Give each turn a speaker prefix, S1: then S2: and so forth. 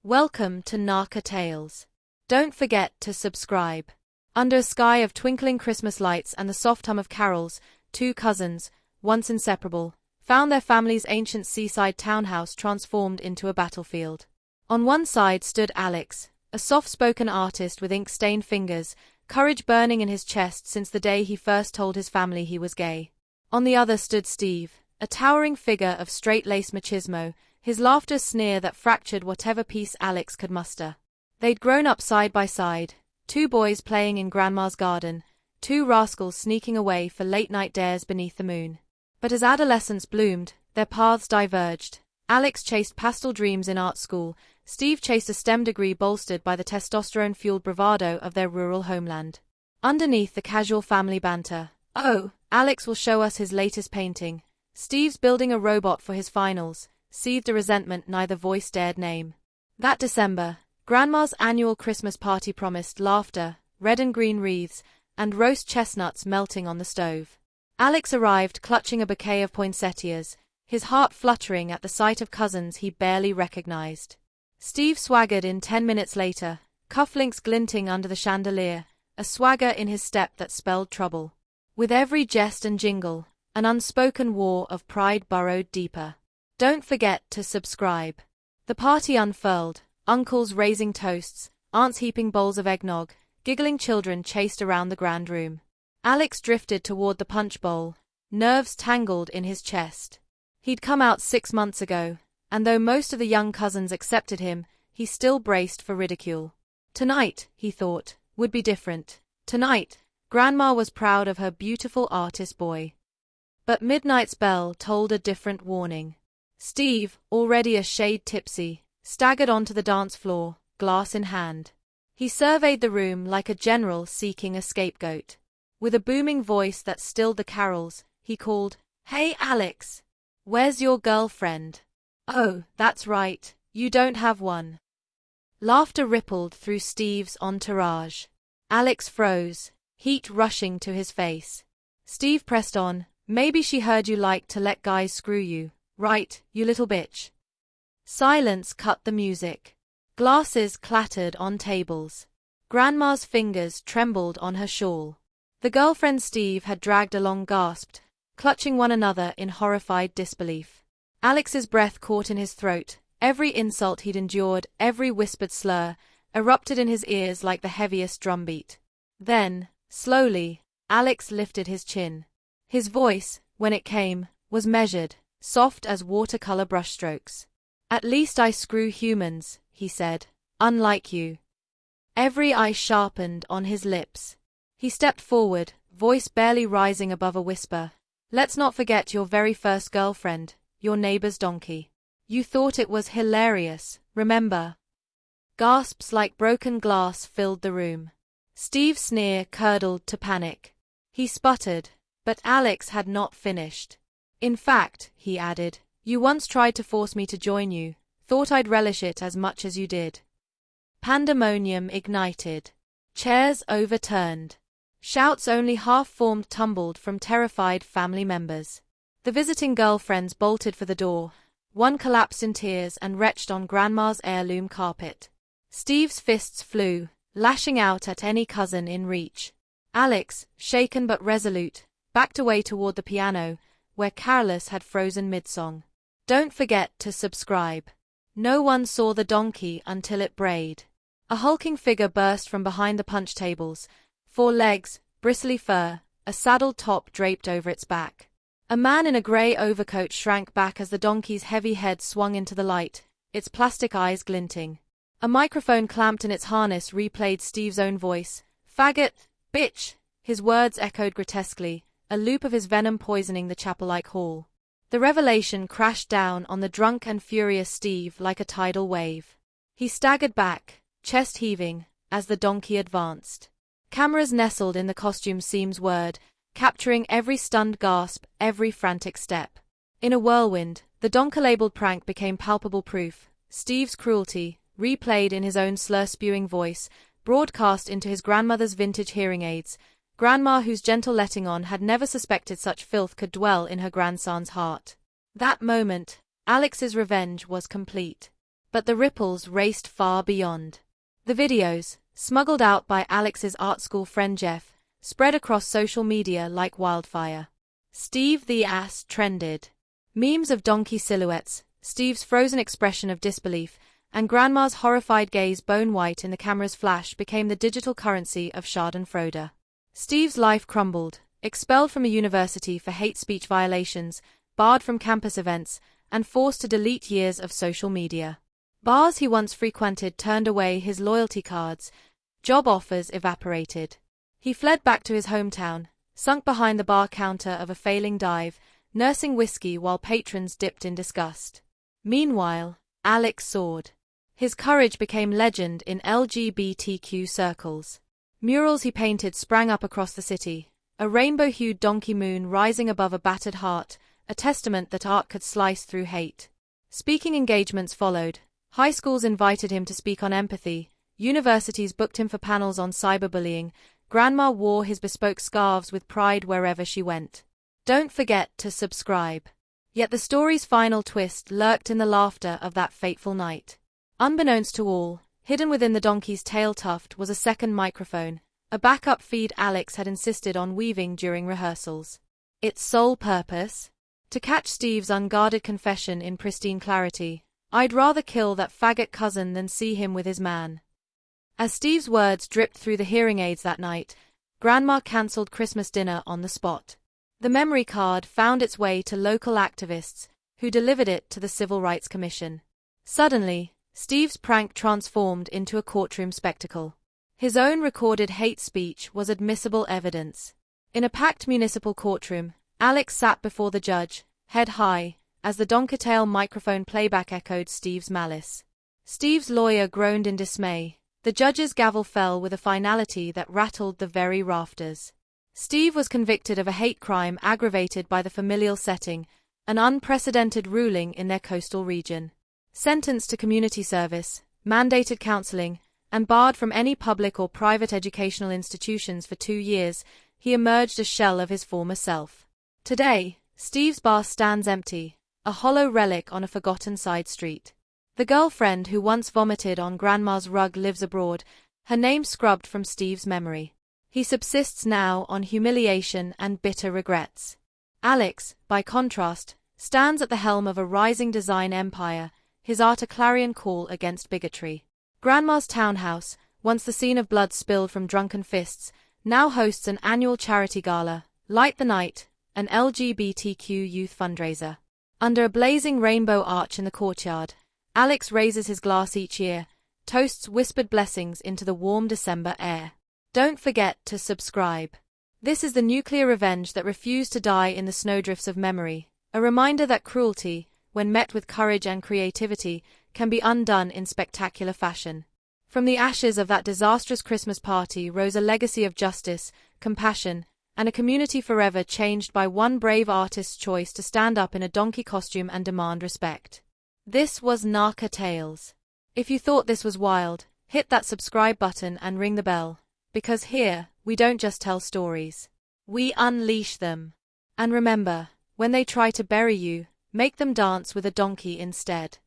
S1: Welcome to Narka Tales. Don't forget to subscribe. Under a sky of twinkling Christmas lights and the soft hum of carols, two cousins, once inseparable, found their family's ancient seaside townhouse transformed into a battlefield. On one side stood Alex, a soft-spoken artist with ink-stained fingers, courage burning in his chest since the day he first told his family he was gay. On the other stood Steve, a towering figure of straight-laced machismo, his laughter sneer that fractured whatever peace Alex could muster. They'd grown up side by side, two boys playing in Grandma's garden, two rascals sneaking away for late-night dares beneath the moon. But as adolescence bloomed, their paths diverged. Alex chased pastel dreams in art school, Steve chased a STEM degree bolstered by the testosterone-fueled bravado of their rural homeland. Underneath the casual family banter, "Oh, Alex will show us his latest painting. Steve's building a robot for his finals," seethed a resentment neither voice dared name. That December, Grandma's annual Christmas party promised laughter, red and green wreaths, and roast chestnuts melting on the stove. Alex arrived clutching a bouquet of poinsettias, his heart fluttering at the sight of cousins he barely recognized. Steve swaggered in 10 minutes later, cufflinks glinting under the chandelier, a swagger in his step that spelled trouble. With every jest and jingle, an unspoken war of pride burrowed deeper. Don't forget to subscribe. The party unfurled, uncles raising toasts, aunts heaping bowls of eggnog, giggling children chased around the grand room. Alex drifted toward the punch bowl, nerves tangled in his chest. He'd come out 6 months ago, and though most of the young cousins accepted him, he still braced for ridicule. Tonight, he thought, would be different. Tonight, Grandma was proud of her beautiful artist boy. But midnight's bell told a different warning. Steve, already a shade tipsy, staggered onto the dance floor, glass in hand. He surveyed the room like a general seeking a scapegoat. With a booming voice that stilled the carols, he called, "Hey Alex! Where's your girlfriend?" "Oh, that's right, you don't have one." Laughter rippled through Steve's entourage. Alex froze, heat rushing to his face. Steve pressed on, "Maybe she heard you like to let guys screw you. Right, you little bitch." Silence cut the music. Glasses clattered on tables. Grandma's fingers trembled on her shawl. The girlfriend Steve had dragged along gasped, clutching one another in horrified disbelief. Alex's breath caught in his throat. Every insult he'd endured, every whispered slur, erupted in his ears like the heaviest drumbeat. Then, slowly, Alex lifted his chin. His voice, when it came, was measured, soft as watercolor brushstrokes. "At least I screw humans," he said, "unlike you." Every eye sharpened on his lips. He stepped forward, voice barely rising above a whisper. "Let's not forget your very first girlfriend, your neighbor's donkey. You thought it was hilarious, remember?" Gasps like broken glass filled the room. Steve's sneer curdled to panic. He sputtered, but Alex had not finished. "In fact," he added, "you once tried to force me to join you, thought I'd relish it as much as you did." Pandemonium ignited. Chairs overturned. Shouts only half-formed tumbled from terrified family members. The visiting girlfriends bolted for the door. One collapsed in tears and retched on Grandma's heirloom carpet. Steve's fists flew, lashing out at any cousin in reach. Alex, shaken but resolute, backed away toward the piano, where Carolus had frozen mid-song. Don't forget to subscribe. No one saw the donkey until it brayed. A hulking figure burst from behind the punch tables, 4 legs, bristly fur, a saddled top draped over its back. A man in a gray overcoat shrank back as the donkey's heavy head swung into the light, its plastic eyes glinting. A microphone clamped in its harness replayed Steve's own voice. "Faggot, bitch!" His words echoed grotesquely, a loop of his venom poisoning the chapel-like hall. The revelation crashed down on the drunk and furious Steve like a tidal wave. He staggered back, chest heaving, as the donkey advanced. Cameras nestled in the costume seam's word, capturing every stunned gasp, every frantic step. In a whirlwind, the donker-labeled prank became palpable proof. Steve's cruelty, replayed in his own slur-spewing voice, broadcast into his grandmother's vintage hearing aids, Grandma whose gentle letting on had never suspected such filth could dwell in her grandson's heart. That moment, Alex's revenge was complete. But the ripples raced far beyond. The videos, smuggled out by Alex's art school friend Jeff, spread across social media like wildfire. Steve the Ass trended. Memes of donkey silhouettes, Steve's frozen expression of disbelief, and Grandma's horrified gaze bone white in the camera's flash became the digital currency of Schadenfreude. Steve's life crumbled, expelled from a university for hate speech violations, barred from campus events, and forced to delete years of social media. Bars he once frequented turned away his loyalty cards, job offers evaporated. He fled back to his hometown, sunk behind the bar counter of a failing dive, nursing whiskey while patrons dipped in disgust. Meanwhile, Alex soared. His courage became legend in LGBTQ circles. Murals he painted sprang up across the city, a rainbow-hued donkey moon rising above a battered heart, a testament that art could slice through hate. Speaking engagements followed. High schools invited him to speak on empathy, universities booked him for panels on cyberbullying, Grandma wore his bespoke scarves with pride wherever she went. Don't forget to subscribe. Yet the story's final twist lurked in the laughter of that fateful night. Unbeknownst to all, hidden within the donkey's tail tuft was a second microphone, a backup feed Alex had insisted on weaving during rehearsals. Its sole purpose? To catch Steve's unguarded confession in pristine clarity. "I'd rather kill that faggot cousin than see him with his man." As Steve's words dripped through the hearing aids that night, Grandma cancelled Christmas dinner on the spot. The memory card found its way to local activists, who delivered it to the Civil Rights Commission. Suddenly, Steve's prank transformed into a courtroom spectacle. His own recorded hate speech was admissible evidence. In a packed municipal courtroom, Alex sat before the judge, head high, as the Donkertail microphone playback echoed Steve's malice. Steve's lawyer groaned in dismay. The judge's gavel fell with a finality that rattled the very rafters. Steve was convicted of a hate crime aggravated by the familial setting, an unprecedented ruling in their coastal region. Sentenced to community service, mandated counseling, and barred from any public or private educational institutions for 2 years, he emerged a shell of his former self. Today, Steve's bar stands empty, a hollow relic on a forgotten side street. The girlfriend who once vomited on Grandma's rug lives abroad, her name scrubbed from Steve's memory. He subsists now on humiliation and bitter regrets. Alex, by contrast, stands at the helm of a rising design empire, his art a clarion call against bigotry. Grandma's townhouse, once the scene of blood spilled from drunken fists, now hosts an annual charity gala, Light the Night, an LGBTQ youth fundraiser. Under a blazing rainbow arch in the courtyard, Alex raises his glass each year, toasts whispered blessings into the warm December air. Don't forget to subscribe. This is the nuclear revenge that refused to die in the snowdrifts of memory, a reminder that cruelty, when met with courage and creativity, can be undone in spectacular fashion. From the ashes of that disastrous Christmas party rose a legacy of justice, compassion, and a community forever changed by one brave artist's choice to stand up in a donkey costume and demand respect. This was Narca Tales. If you thought this was wild, hit that subscribe button and ring the bell, because here, we don't just tell stories. We unleash them. And remember, when they try to bury you, make them dance with a donkey instead.